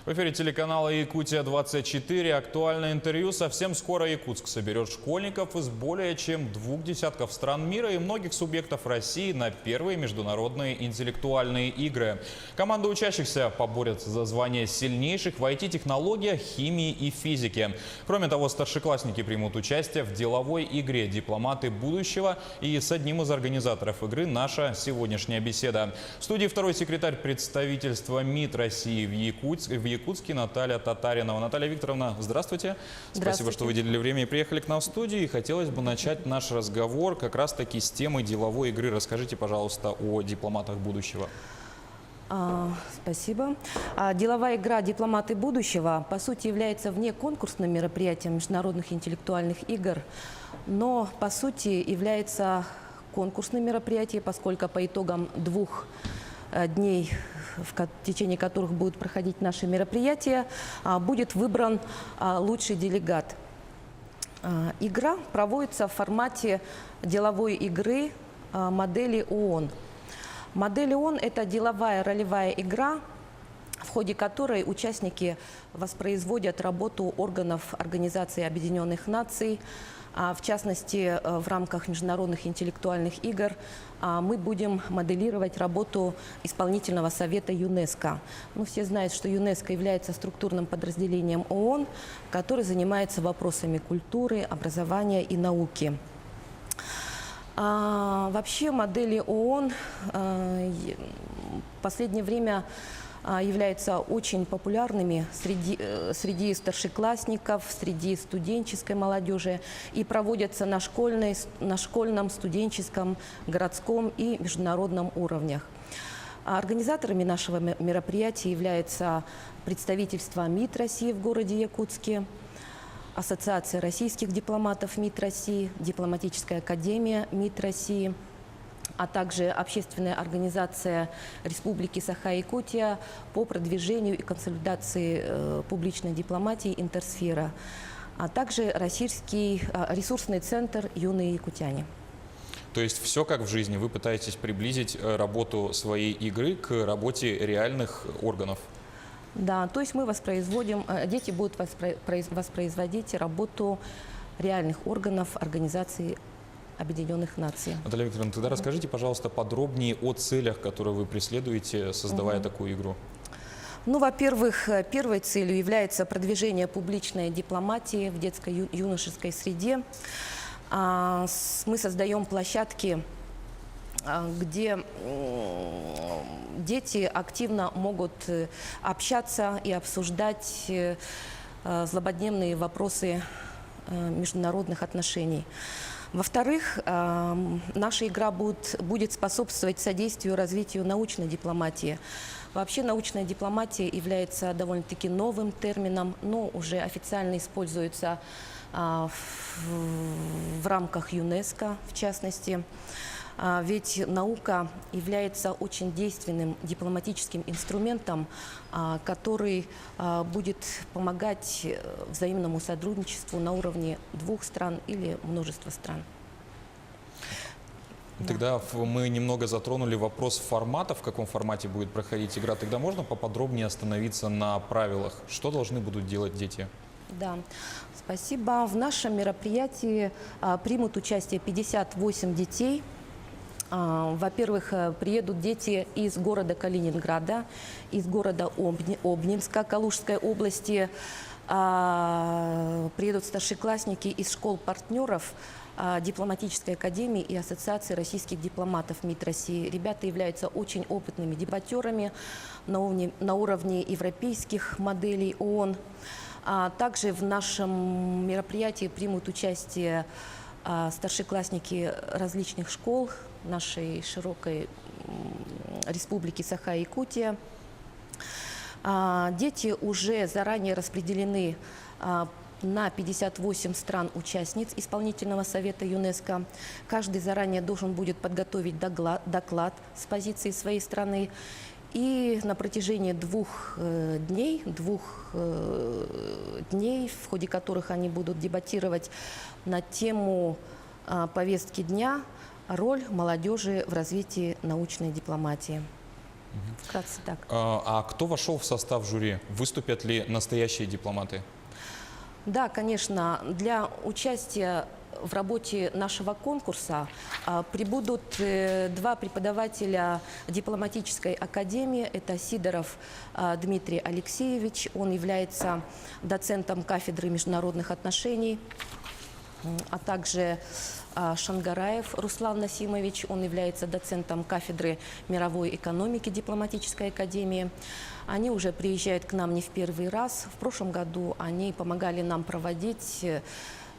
В эфире телеканала «Якутия-24». Актуальное интервью. Совсем скоро Якутск соберет школьников из более чем 2 десятков стран мира и многих субъектов России на первые международные интеллектуальные игры. Команда учащихся поборется за звание сильнейших в IT-технологиях, химии и физике. Кроме того, старшеклассники примут участие в деловой игре «Дипломаты будущего». И с одним из организаторов игры наша сегодняшняя беседа. В студии второй секретарь представительства МИД России в Якутске Наталья Татаринова. Наталья Викторовна, здравствуйте. Спасибо, что выделили время и приехали к нам в студию. И хотелось бы начать наш разговор как раз-таки с темы деловой игры. Расскажите, пожалуйста, о дипломатах будущего. Спасибо. Деловая игра «Дипломаты будущего» по сути является внеконкурсным мероприятием международных интеллектуальных игр, но по сути является конкурсным мероприятием, поскольку по итогам 2 дней, в течение которых будут проходить наши мероприятия, будет выбран лучший делегат. Игра проводится в формате деловой игры модели ООН. Модель ООН – это деловая ролевая игра, в ходе которой участники воспроизводят работу органов Организации Объединенных Наций. В частности, в рамках международных интеллектуальных игр мы будем моделировать работу Исполнительного совета ЮНЕСКО. Все знают, что ЮНЕСКО является структурным подразделением ООН, который занимается вопросами культуры, образования и науки. Вообще модели ООН в последнее время являются очень популярными среди старшеклассников, среди студенческой молодежи и проводятся на школьном, студенческом, городском и международном уровнях. Организаторами нашего мероприятия являются представительство МИД России в городе Якутске, Ассоциация российских дипломатов МИД России, Дипломатическая академия МИД России, а также общественная организация Республики Саха-Якутия по продвижению и консолидации публичной дипломатии «Интерсфера», а также Российский ресурсный центр «Юные якутяне». То есть все как в жизни. Вы пытаетесь приблизить работу своей игры к работе реальных органов? Да, то есть мы воспроизводим, дети будут воспроизводить работу реальных органов Организации Объединенных Наций. Наталья Викторовна, тогда расскажите, пожалуйста, подробнее о целях, которые вы преследуете, создавая такую игру. Во-первых, первой целью является продвижение публичной дипломатии в детско-юношеской среде. Мы создаем площадки, где дети активно могут общаться и обсуждать злободневные вопросы международных отношений. Во-вторых, наша игра будет способствовать содействию развитию научной дипломатии. Вообще научная дипломатия является довольно-таки новым термином, но уже официально используется в рамках ЮНЕСКО, в частности. Ведь наука является очень действенным дипломатическим инструментом, который будет помогать взаимному сотрудничеству на уровне 2 стран или множества стран. Тогда мы немного затронули вопрос формата, в каком формате будет проходить игра. Тогда можно поподробнее остановиться на правилах? Что должны будут делать дети? Да, спасибо. В нашем мероприятии примут участие 58 детей. Во-первых, приедут дети из города Калининграда, из города Обнинска, Калужской области. Приедут старшеклассники из школ-партнеров Дипломатической академии и Ассоциации российских дипломатов МИД России. Ребята являются очень опытными дебатерами на уровне европейских моделей ООН. Также в нашем мероприятии примут участие старшеклассники различных школ нашей широкой республики Саха-Якутия. Дети уже заранее распределены на 58 стран-участниц Исполнительного совета ЮНЕСКО. Каждый заранее должен будет подготовить доклад с позиции своей страны. И на протяжении 2 дней, в ходе которых они будут дебатировать на тему повестки дня «Роль молодежи в развитии научной дипломатии». Вкратце так. А кто вошел в состав жюри? Выступят ли настоящие дипломаты? Да, конечно, для участия в работе нашего конкурса прибудут два преподавателя дипломатической академии. Это Сидоров Дмитрий Алексеевич, он является доцентом кафедры международных отношений, а также Шангараев Руслан Насимович, он является доцентом кафедры мировой экономики дипломатической академии. Они уже приезжают к нам не в первый раз. В прошлом году они помогали нам проводить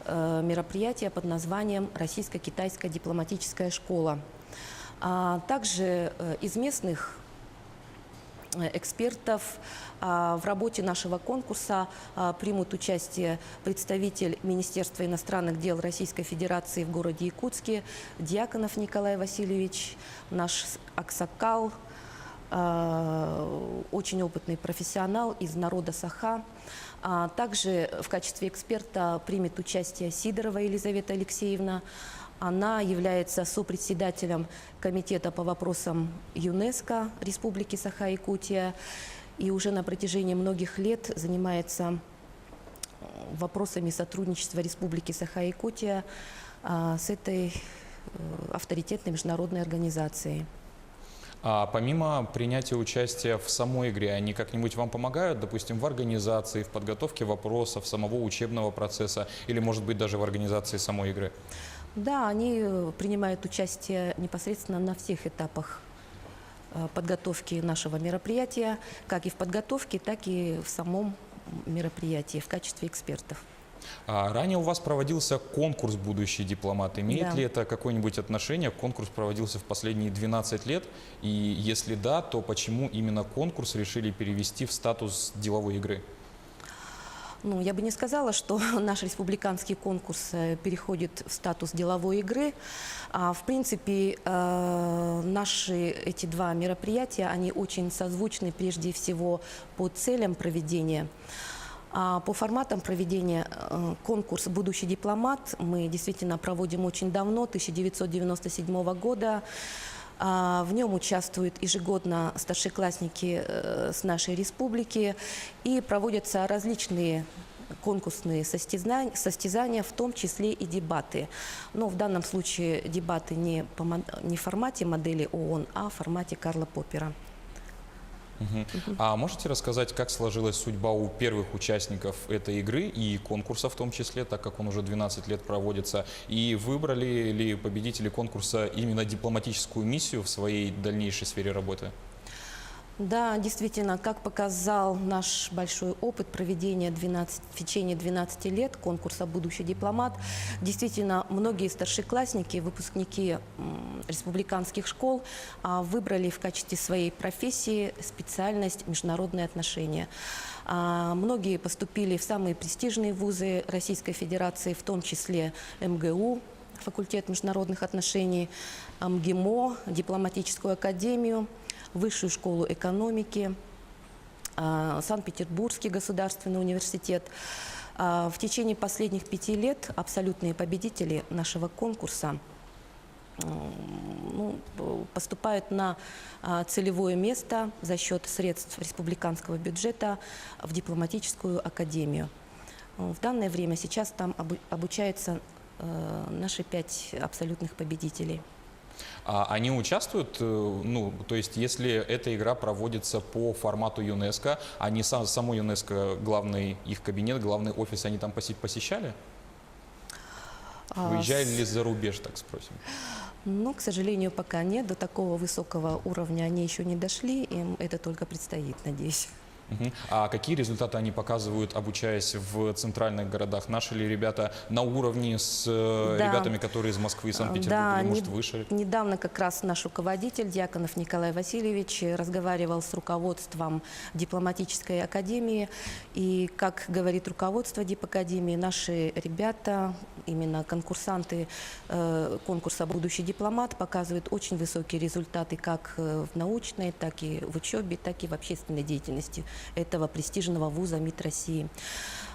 мероприятие под названием «Российско-китайская дипломатическая школа». Также из местных экспертов в работе нашего конкурса примут участие представитель Министерства иностранных дел Российской Федерации в городе Якутске Дьяконов Николай Васильевич, наш аксакал, очень опытный профессионал из народа Саха. Также в качестве эксперта примет участие Сидорова Елизавета Алексеевна. Она является сопредседателем комитета по вопросам ЮНЕСКО Республики Саха-Якутия и уже на протяжении многих лет занимается вопросами сотрудничества Республики Саха-Якутия с этой авторитетной международной организацией. А помимо принятия участия в самой игре, они как-нибудь вам помогают, допустим, в организации, в подготовке вопросов, самого учебного процесса или, может быть, даже в организации самой игры? Да, они принимают участие непосредственно на всех этапах подготовки нашего мероприятия, как и в подготовке, так и в самом мероприятии в качестве экспертов. Ранее у вас проводился конкурс «Будущий дипломат». Имеет Да. ли это какое-нибудь отношение? Конкурс проводился в последние 12 лет. И если да, то почему именно конкурс решили перевести в статус деловой игры? Ну, я бы не сказала, что наш республиканский конкурс переходит в статус деловой игры. В принципе, наши эти два мероприятия, они очень созвучны прежде всего по целям проведения. По форматам проведения конкурс «Будущий дипломат» мы действительно проводим очень давно, 1997 года. В нем участвуют ежегодно старшеклассники с нашей республики и проводятся различные конкурсные состязания, в том числе и дебаты. Но в данном случае дебаты не в формате модели ООН, а в формате Карла Поппера. А можете рассказать, как сложилась судьба у первых участников этой игры и конкурса в том числе, так как он уже 12 лет проводится? И выбрали ли победители конкурса именно дипломатическую миссию в своей дальнейшей сфере работы? Да, действительно, как показал наш большой опыт проведения в течение 12 лет конкурса «Будущий дипломат», действительно, многие старшеклассники, выпускники республиканских школ выбрали в качестве своей профессии специальность «Международные отношения». Многие поступили в самые престижные вузы Российской Федерации, в том числе МГУ, факультет международных отношений, МГИМО, дипломатическую академию, Высшую школу экономики, Санкт-Петербургский государственный университет. В течение последних 5 лет абсолютные победители нашего конкурса поступают на целевое место за счет средств республиканского бюджета в дипломатическую академию. В данное время сейчас там обучаются наши 5 абсолютных победителей. А они участвуют, то есть если эта игра проводится по формату ЮНЕСКО, они само ЮНЕСКО, главный их кабинет, главный офис, они там посещали? Выезжали ли за рубеж, так спросим? Ну, к сожалению, пока нет. До такого высокого уровня они еще не дошли, им это только предстоит, надеюсь. А какие результаты они показывают, обучаясь в центральных городах? Наши ли ребята на уровне с ребятами, которые из Москвы и Санкт-Петербурга, или, может, выше? Недавно как раз наш руководитель Дьяконов Николай Васильевич разговаривал с руководством дипломатической академии. И, как говорит руководство дипакадемии, наши ребята, именно конкурсанты конкурса «Будущий дипломат», показывают очень высокие результаты как в научной, так и в учебе, так и в общественной деятельности. этого престижного вуза МИД России.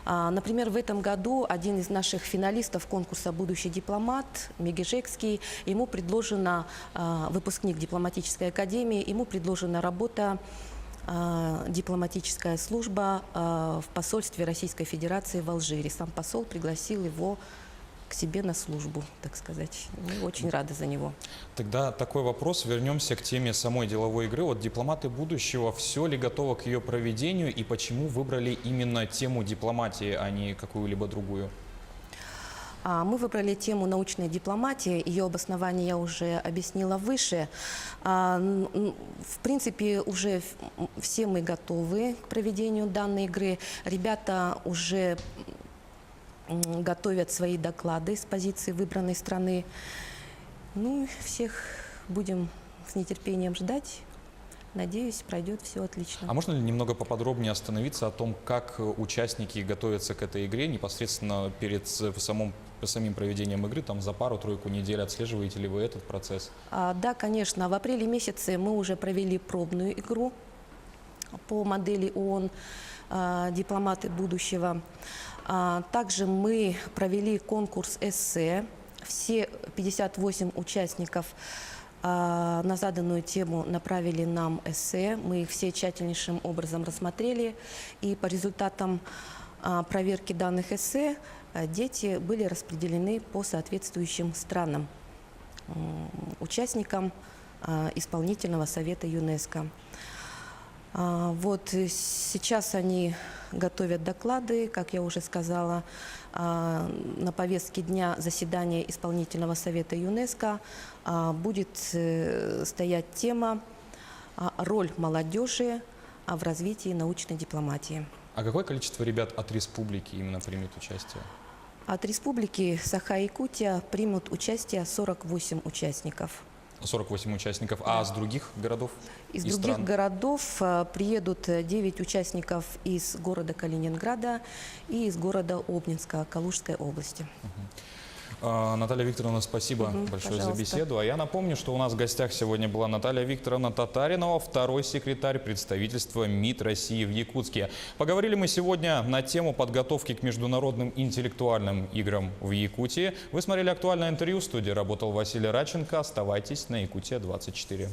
Например, в этом году один из наших финалистов конкурса «Будущий дипломат» Мегежекский, ему предложена, выпускник дипломатической академии, ему предложена работа дипломатическая служба в посольстве Российской Федерации в Алжире. Сам посол пригласил его к себе на службу, так сказать. Мы очень рады за него. Тогда такой вопрос. Вернемся к теме самой деловой игры. Вот дипломаты будущего, все ли готово к ее проведению и почему выбрали именно тему дипломатии, а не какую-либо другую? Мы выбрали тему научной дипломатии. Ее обоснование я уже объяснила выше. В принципе, уже все мы готовы к проведению данной игры. Ребята уже готовят свои доклады с позиции выбранной страны. Ну, всех будем с нетерпением ждать. Надеюсь, пройдет все отлично. А можно ли немного поподробнее остановиться о том, как участники готовятся к этой игре непосредственно перед самим проведением игры, там за пару-тройку недель? Отслеживаете ли вы этот процесс? Да, конечно. В апреле месяце мы уже провели пробную игру по модели ООН «Дипломаты будущего». Также мы провели конкурс эссе. Все 58 участников на заданную тему направили нам эссе. Мы их все тщательнейшим образом рассмотрели. И по результатам проверки данных эссе дети были распределены по соответствующим странам, участникам Исполнительного совета ЮНЕСКО. Вот сейчас они готовят доклады, как я уже сказала, на повестке дня заседания Исполнительного совета ЮНЕСКО будет стоять тема «Роль молодежи в развитии научной дипломатии». А какое количество ребят от республики именно примет участие? От республики Саха-Якутия примут участие 48 участников. 48 участников. А с других городов? Из и других стран? городов приедут 9 участников из города Калининграда и из города Обнинска Калужской области. Наталья Викторовна, спасибо большое пожалуйста. за беседу. А я напомню, что у нас в гостях сегодня была Наталья Викторовна Татаринова, второй секретарь представительства МИД России в Якутске. Поговорили мы сегодня на тему подготовки к международным интеллектуальным играм в Якутии. Вы смотрели актуальное интервью. В студии работал Василий Радченко. Оставайтесь на Якутия 24.